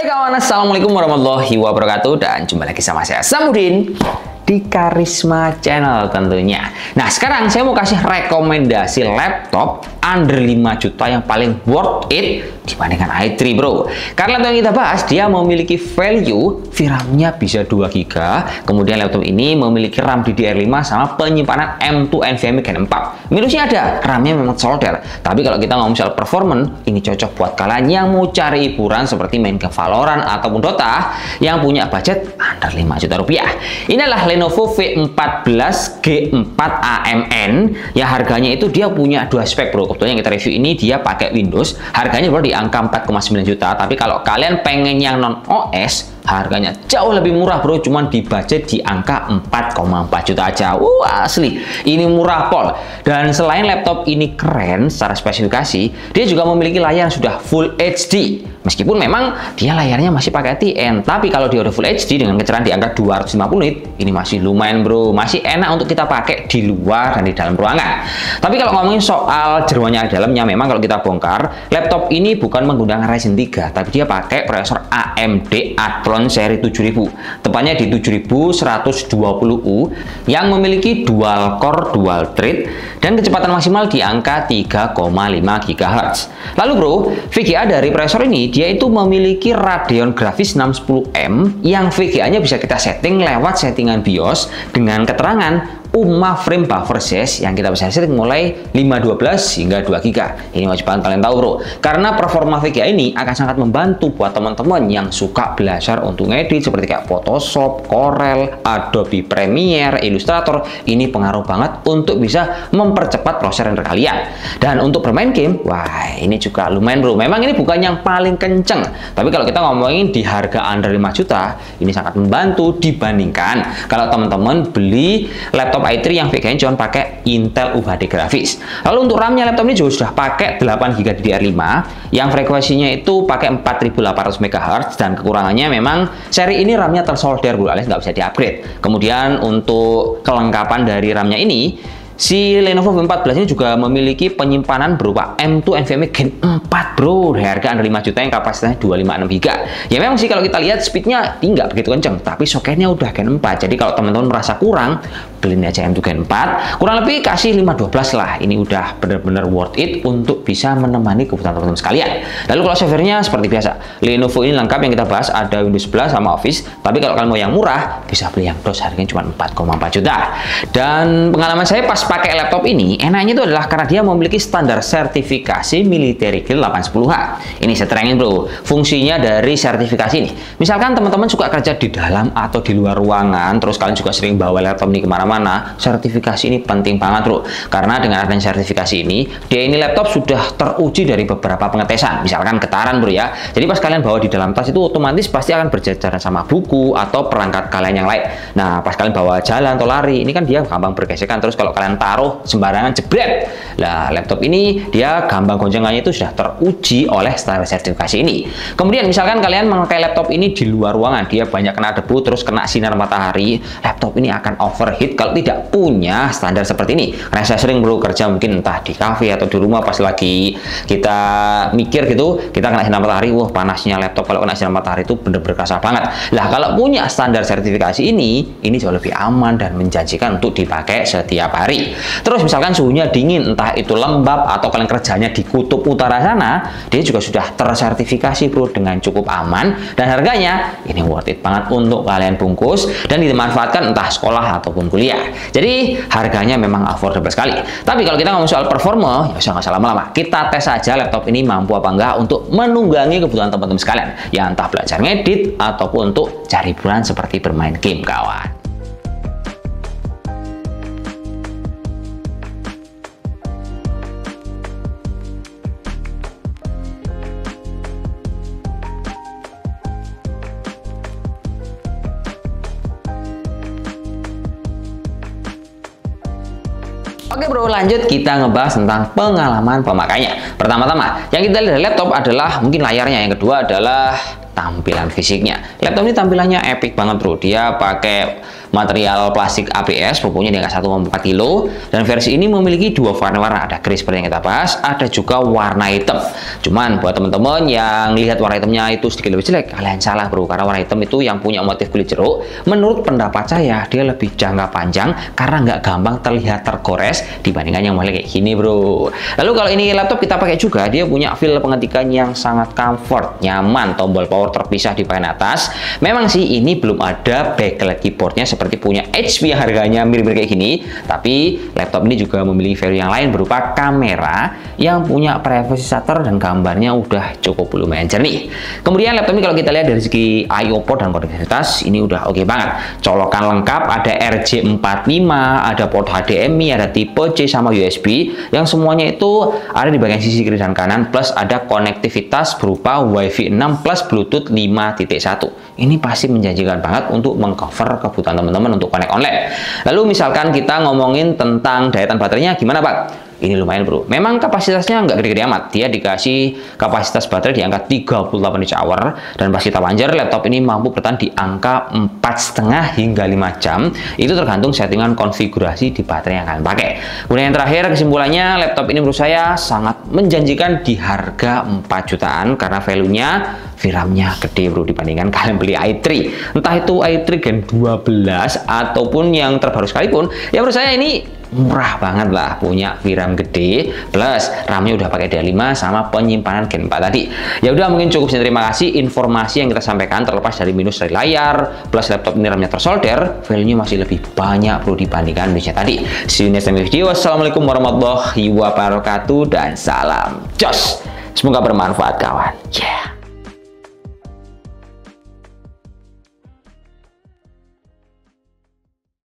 Hai kawan, assalamualaikum warahmatullahi wabarakatuh. Dan jumpa lagi sama saya Samudin di Karisma Channel tentunya. Nah sekarang saya mau kasih rekomendasi laptop under 5 juta yang paling worth it dibandingkan i3 bro. Karena laptop yang kita bahas dia memiliki value VRAM-nya bisa 2 GB. Kemudian laptop ini memiliki RAM DDR5 sama penyimpanan M2 NVMe Gen 4. Minusnya ada, RAM-nya memang solder. Tapi kalau kita ngomong soal performance, ini cocok buat kalian yang mau cari hiburan seperti main ke Valorant ataupun Dota yang punya budget under 5 juta rupiah. Inilah Lenovo V14 G4 AMN yang harganya itu dia punya 2 spek bro. Kebetulan yang kita review ini dia pakai Windows, harganya baru di angka 4,9 juta. Tapi kalau kalian pengen yang non OS, harganya jauh lebih murah bro, cuman di budget di angka 4,4 juta aja. Asli ini murah pol. Dan selain laptop ini keren secara spesifikasi, dia juga memiliki layar yang sudah Full HD. Meskipun memang dia layarnya masih pakai TN, tapi kalau dia udah Full HD dengan kecerahan di angka 250 nit, ini masih lumayan bro, masih enak untuk kita pakai di luar dan di dalam ruangan. Tapi kalau ngomongin soal jeroannya di dalamnya, memang kalau kita bongkar, laptop ini bukan menggunakan Ryzen 3, tapi dia pakai prosesor AMD Athlon seri 7000, tepatnya di 7120U yang memiliki dual core dual thread dan kecepatan maksimal di angka 3,5 GHz. Lalu bro, VGA dari prosesor ini dia itu memiliki Radeon Graphics 610M yang VGA-nya bisa kita setting lewat settingan BIOS dengan keterangan UMA frame buffer size yang kita bisa setting mulai 512 hingga 2 GB. Ini wajib banget kalian tahu bro, karena performa VGA ini akan sangat membantu buat teman-teman yang suka belajar untuk ngedit seperti kayak Photoshop, Corel, Adobe Premiere, Illustrator. Ini pengaruh banget untuk bisa mempercepat proses render kalian. Dan untuk bermain game, wah ini juga lumayan bro. Memang ini bukan yang paling kenceng, tapi kalau kita ngomongin di harga under 5 juta, ini sangat membantu dibandingkan kalau teman-teman beli laptop i3 yang VGA cuma pakai Intel UHD grafis. Lalu untuk RAM-nya laptop ini juga sudah pakai 8 GB DDR5 yang frekuensinya itu pakai 4800 MHz dan kekurangannya memang seri ini RAM-nya tersolder bro, alias nggak bisa di-upgrade. Kemudian untuk kelengkapan dari RAM-nya ini, si Lenovo V14 ini juga memiliki penyimpanan berupa M2 NVMe Gen 4 bro, dari harga under 5 juta yang kapasitasnya 256 GB. Ya memang sih kalau kita lihat speednya nggak begitu kenceng, tapi soketnya udah Gen 4. Jadi kalau teman-teman merasa kurang, beli aja M2 Gen 4, kurang lebih kasih 512 lah. Ini udah bener-bener worth it untuk bisa menemani kebutuhan teman-teman sekalian. Lalu kalau softwarenya seperti biasa, Lenovo ini lengkap yang kita bahas, ada Windows 11 sama Office. Tapi kalau kalian mau yang murah, bisa beli yang DOS, harganya cuma 4,4 juta. Dan pengalaman saya pas pakai laptop ini, enaknya itu adalah karena dia memiliki standar sertifikasi Military Guild 810H. Ini saya terangin bro, fungsinya dari sertifikasi ini. Misalkan teman-teman suka kerja di dalam atau di luar ruangan, terus kalian juga sering bawa laptop ini kemana-mana, sertifikasi ini penting banget bro. Karena dengan adanya sertifikasi ini, dia ini laptop sudah teruji dari beberapa pengetesan. Misalkan getaran bro ya. Jadi pas kalian bawa di dalam tas itu otomatis pasti akan berjajaran sama buku atau perangkat kalian yang lain. Nah pas kalian bawa jalan atau lari, ini kan dia gampang bergesekan. Terus kalau kalian taruh sembarangan jebret. Nah, laptop ini dia gampang goncangannya itu sudah teruji oleh standar sertifikasi ini. Kemudian misalkan kalian memakai laptop ini di luar ruangan, dia banyak kena debu terus kena sinar matahari, laptop ini akan overheat kalau tidak punya standar seperti ini. Karena saya sering bro kerja mungkin entah di cafe atau di rumah, pas lagi kita mikir gitu, kita kena sinar matahari, wah panasnya laptop kalau kena sinar matahari itu bener-bener kerasa banget. Lah kalau punya standar sertifikasi ini jauh lebih aman dan menjanjikan untuk dipakai setiap hari. Terus misalkan suhunya dingin, entah itu lembab atau kalian kerjanya di kutub utara sana, dia juga sudah tersertifikasi bro dengan cukup aman, dan harganya ini worth it banget untuk kalian bungkus dan dimanfaatkan entah sekolah ataupun kuliah. Jadi harganya memang affordable sekali. Tapi kalau kita ngomong soal performa, ya usah nggak lama-lama, kita tes saja laptop ini mampu apa enggak untuk menunggangi kebutuhan teman-teman sekalian, ya entah belajar ngedit ataupun untuk cari hiburan seperti bermain game kawan. Oke bro, lanjut kita ngebahas tentang pengalaman pemakainya. Pertama-tama, yang kita lihat dari laptop adalah mungkin layarnya. Yang kedua adalah tampilan fisiknya. Laptop ini tampilannya epic banget bro. Dia pakai material plastik ABS, bobotnya di angka 1,4 kilo, dan versi ini memiliki dua warna, ada gray seperti yang kita bahas, ada juga warna hitam. Cuman buat teman-teman yang lihat warna hitamnya itu sedikit lebih jelek, kalian salah bro, karena warna hitam itu yang punya motif kulit jeruk, menurut pendapat saya dia lebih jangka panjang karena nggak gampang terlihat tergores dibandingkan yang model kayak gini bro. Lalu kalau ini laptop kita pakai juga, dia punya feel pengetikan yang sangat comfort, nyaman, tombol power terpisah di bagian atas. Memang sih ini belum ada backlight keyboardnya seperti punya HP yang harganya mirip-mirip kayak gini, tapi laptop ini juga memiliki value yang lain berupa kamera yang punya privacy shutter dan gambarnya udah cukup lumayan jernih. Kemudian laptop ini kalau kita lihat dari segi I/O port dan konektivitas ini udah oke banget. Colokan lengkap, ada RJ45, ada port HDMI, ada tipe C sama USB yang semuanya itu ada di bagian sisi kiri dan kanan, plus ada konektivitas berupa Wi-Fi 6 plus Bluetooth 5.1. Ini pasti menjanjikan banget untuk mengcover kebutuhan teman-teman untuk connect online. Lalu misalkan kita ngomongin tentang daya tahan baterainya gimana Pak? Ini lumayan bro, memang kapasitasnya nggak gede-gede amat, dia dikasih kapasitas baterai di angka 38 Wh, dan pas kita panjar laptop ini mampu bertahan di angka 4,5 hingga 5 jam, itu tergantung settingan konfigurasi di baterai yang kalian pakai. Kemudian yang terakhir, kesimpulannya laptop ini menurut saya sangat menjanjikan di harga 4 jutaan karena value-nya VRAM-nya gede bro dibandingkan kalian beli i3, entah itu i3 Gen 12 ataupun yang terbaru sekalipun, ya menurut saya ini murah banget lah, punya VRAM gede plus RAM-nya udah pakai DDR5 sama penyimpanan Gen 4 tadi. Ya udah, mungkin cukup sekian, terima kasih informasi yang kita sampaikan. Terlepas dari minus dari layar plus laptop ini RAM-nya tersolder, value-nya masih lebih banyak bro dibandingkan minusnya tadi. See you next time video. Wassalamualaikum warahmatullahi wabarakatuh dan salam jos. Semoga bermanfaat kawan. Yeah.